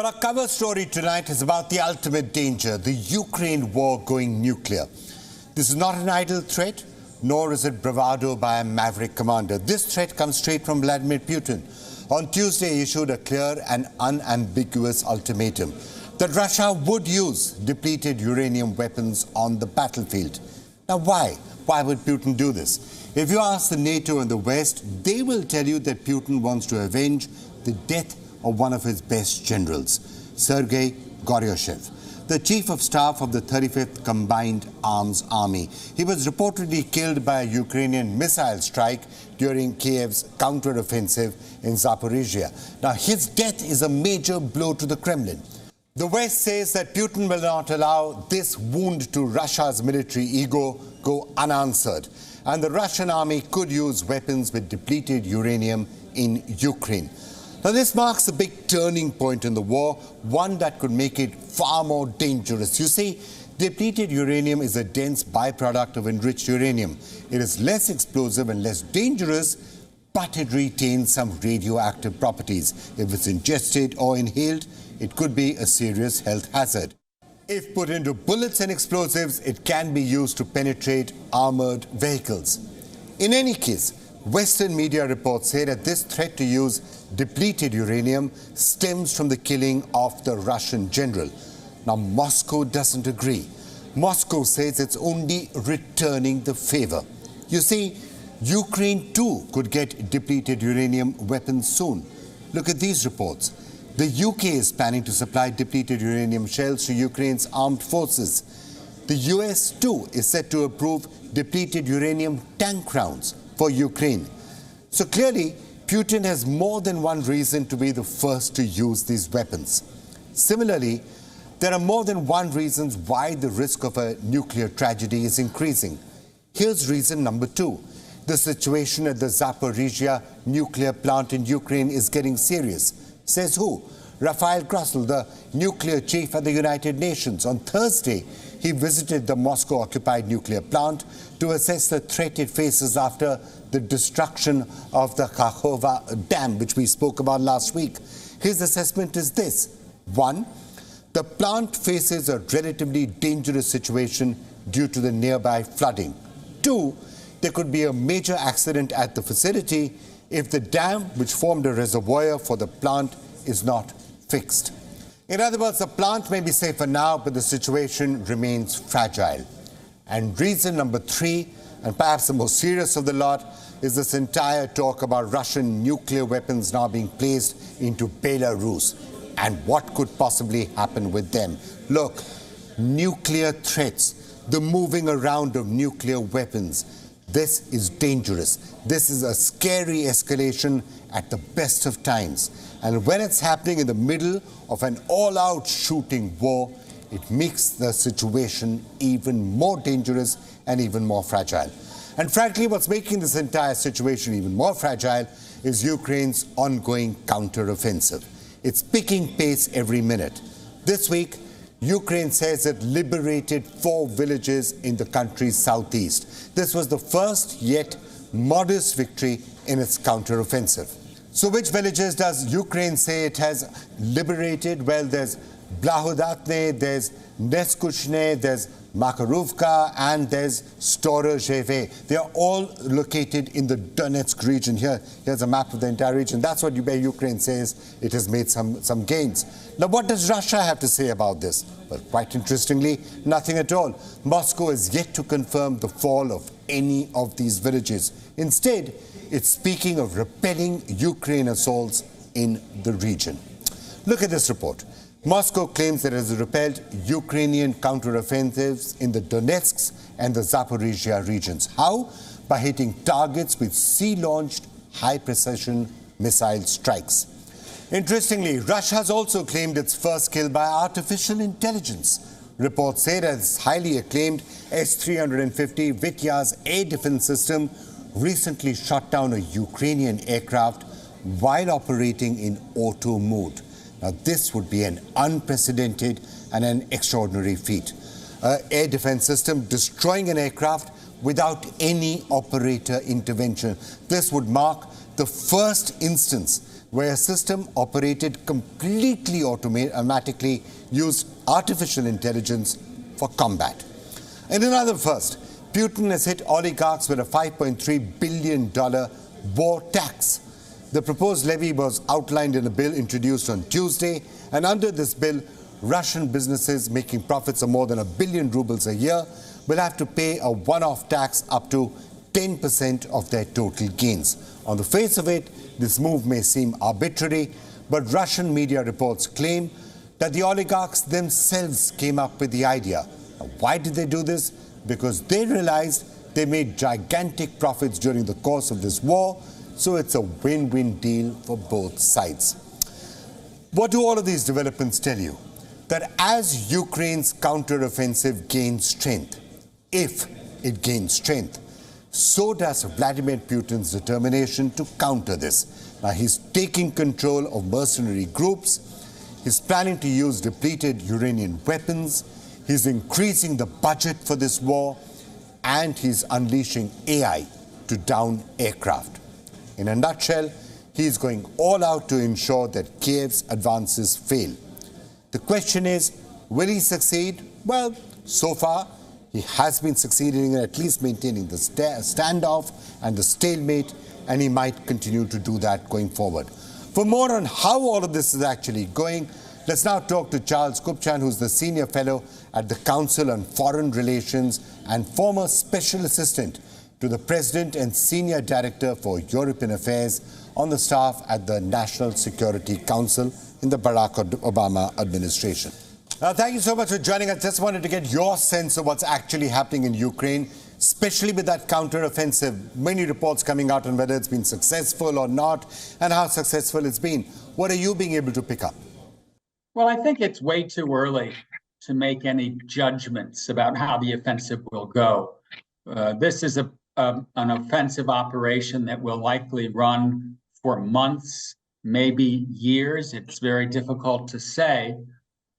But our cover story tonight is about the ultimate danger, the Ukraine war going nuclear. This is not an idle threat, nor is it bravado by a maverick commander. This threat comes straight from Vladimir Putin. On Tuesday, he issued a clear and unambiguous ultimatum that Russia would use depleted uranium weapons on the battlefield. Now, why? Why would Putin do this? If you ask the NATO and the West, they will tell you that Putin wants to avenge the death of one of his best generals, Sergei Goryashev, the chief of staff of the 35th Combined Arms Army. He was reportedly killed by a Ukrainian missile strike during Kiev's counter-offensive in Zaporizhzhia. Now, his death is a major blow to the Kremlin. The West says that Putin will not allow this wound to Russia's military ego go unanswered, and the Russian army could use weapons with depleted uranium in Ukraine. Now, this marks a big turning point in the war, one that could make it far more dangerous. You see, depleted uranium is a dense byproduct of enriched uranium. It is less explosive and less dangerous, but it retains some radioactive properties. If it's ingested or inhaled, it could be a serious health hazard. If put into bullets and explosives, it can be used to penetrate armored vehicles. In any case, Western media reports say that this threat to use depleted uranium stems from the killing of the Russian general. Now, Moscow doesn't agree. Moscow says it's only returning the favor. You see, Ukraine too could get depleted uranium weapons soon. Look at these reports. The UK is planning to supply depleted uranium shells to Ukraine's armed forces. The US too is set to approve depleted uranium tank rounds for Ukraine. So clearly, Putin has more than one reason to be the first to use these weapons. Similarly, there are more than one reasons why the risk of a nuclear tragedy is increasing. Here's reason number 2. The situation at the Zaporizhzhia nuclear plant in Ukraine is getting serious. Says who? Rafael Grossi, the nuclear chief at the United Nations. On Thursday, he visited the Moscow-occupied nuclear plant to assess the threat it faces after the destruction of the Kakhovka dam, which we spoke about last week. His assessment is this. 1. The plant faces a relatively dangerous situation due to the nearby flooding. 2. There could be a major accident at the facility if the dam, which formed a reservoir for the plant, is not fixed. In other words, the plant may be safer now, but the situation remains fragile. And reason number 3, and perhaps the most serious of the lot, is this entire talk about Russian nuclear weapons now being placed into Belarus and what could possibly happen with them. Look, nuclear threats, the moving around of nuclear weapons, this is dangerous. This is a scary escalation at the best of times. And when it's happening in the middle of an all-out shooting war, it makes the situation even more dangerous and even more fragile. And frankly, what's making this entire situation even more fragile is Ukraine's ongoing counter-offensive. It's picking pace every minute. This week, Ukraine says it liberated 4 villages in the country's southeast. This was the first yet modest victory in its counter-offensive. So which villages does Ukraine say it has liberated? Well, there's Blahodatne, there's Neskuchne, there's Makaruvka, and there's Storozheve. They are all located in the Donetsk region. Here's a map of the entire region. That's what where Ukraine says it has made some gains. Now, what does Russia have to say about this? Well, quite interestingly, nothing at all. Moscow is yet to confirm the fall of any of these villages. Instead, it's speaking of repelling Ukraine assaults in the region. Look at this report. Moscow claims that it has repelled Ukrainian counteroffensives in the Donetsk and the Zaporizhzhia regions. How? By hitting targets with sea-launched high-precision missile strikes. Interestingly, Russia has also claimed its first kill by artificial intelligence. Reports say that its highly acclaimed S-350 Vityaz air defense system recently shot down a Ukrainian aircraft while operating in auto mode. Now, this would be an unprecedented and an extraordinary feat. An air defense system destroying an aircraft without any operator intervention. This would mark the first instance where a system operated completely automatically used artificial intelligence for combat. In another first, Putin has hit oligarchs with a $5.3 billion war tax. The proposed levy was outlined in a bill introduced on Tuesday, and under this bill, Russian businesses making profits of more than 1 billion rubles a year will have to pay a one-off tax up to 10% of their total gains. On the face of it, this move may seem arbitrary, but Russian media reports claim that the oligarchs themselves came up with the idea. Now, why did they do this? Because they realized they made gigantic profits during the course of this war, so it's a win-win deal for both sides. What do all of these developments tell you? That as Ukraine's counteroffensive gains strength, if it gains strength, so does Vladimir Putin's determination to counter this. Now, he's taking control of mercenary groups, he's planning to use depleted uranium weapons, he's increasing the budget for this war, and he's unleashing AI to down aircraft. In a nutshell, he's going all out to ensure that Kiev's advances fail. The question is, will he succeed? Well, so far, he has been succeeding in at least maintaining the standoff and the stalemate, and he might continue to do that going forward. For more on how all of this is actually going, let's now talk to Charles Kupchan, who's the Senior Fellow at the Council on Foreign Relations and former Special Assistant to the President and Senior Director for European Affairs on the staff at the National Security Council in the Barack Obama administration. Thank you so much for joining us. Just wanted to get your sense of what's actually happening in Ukraine, especially with that counteroffensive. Many reports coming out on whether it's been successful or not and how successful it's been. What are you being able to pick up? Well, I think it's way too early to make any judgments about how the offensive will go. This is an offensive operation that will likely run for months, maybe years. It's very difficult to say.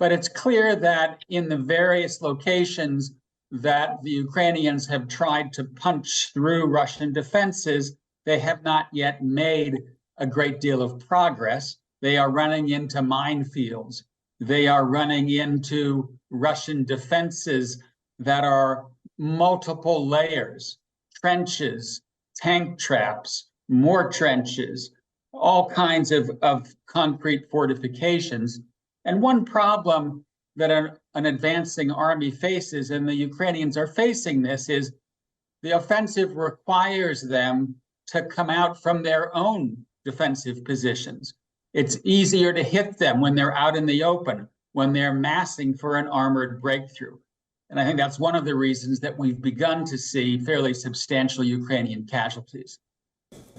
But it's clear that in the various locations that the Ukrainians have tried to punch through Russian defenses, they have not yet made a great deal of progress. They are running into minefields. They are running into Russian defenses that are multiple layers, trenches, tank traps, more trenches, all kinds of concrete fortifications. And one problem that an advancing army faces, and the Ukrainians are facing this, is the offensive requires them to come out from their own defensive positions. It's easier to hit them when they're out in the open, when they're massing for an armored breakthrough. And I think that's one of the reasons that we've begun to see fairly substantial Ukrainian casualties.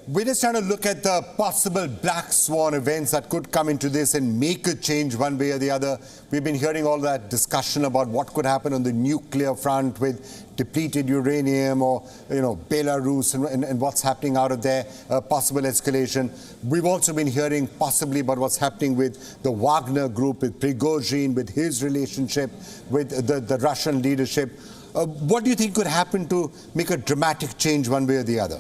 We're just trying to look at the possible black swan events that could come into this and make a change one way or the other. We've been hearing all that discussion about what could happen on the nuclear front with depleted uranium or, Belarus and what's happening out of there, possible escalation. We've also been hearing possibly about what's happening with the Wagner group, with Prigozhin, with his relationship with the Russian leadership. What do you think could happen to make a dramatic change one way or the other?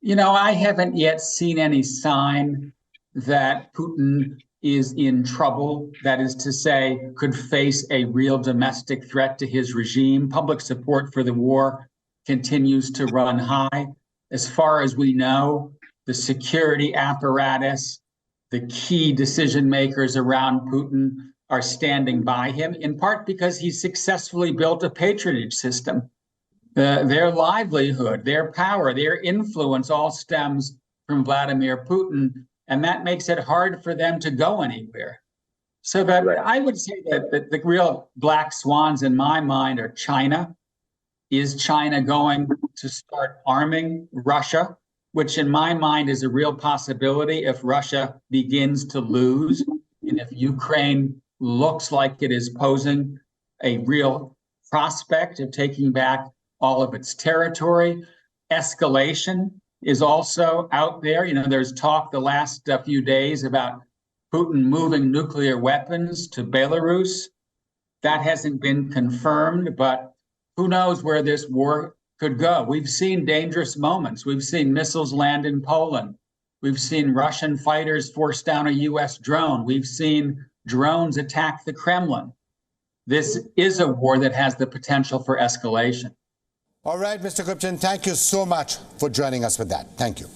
I haven't yet seen any sign that Putin is in trouble, that is to say, could face a real domestic threat to his regime. Public support for the war continues to run high. As far as we know, the security apparatus, the key decision makers around Putin are standing by him, in part because he successfully built a patronage system. Their livelihood, their power, their influence all stems from Vladimir Putin, and that makes it hard for them to go anywhere. So that I would say that the real black swans in my mind are China. Is China going to start arming Russia, which in my mind is a real possibility if Russia begins to lose and if Ukraine looks like it is posing a real prospect of taking back all of its territory. Escalation is also out there. There's talk the last few days about Putin moving nuclear weapons to Belarus. That hasn't been confirmed, but who knows where this war could go. We've seen dangerous moments. We've seen missiles land in Poland. We've seen Russian fighters force down a U.S. drone. We've seen drones attack the Kremlin. This is a war that has the potential for escalation. All right, Mr. Kripchen, thank you so much for joining us with that. Thank you.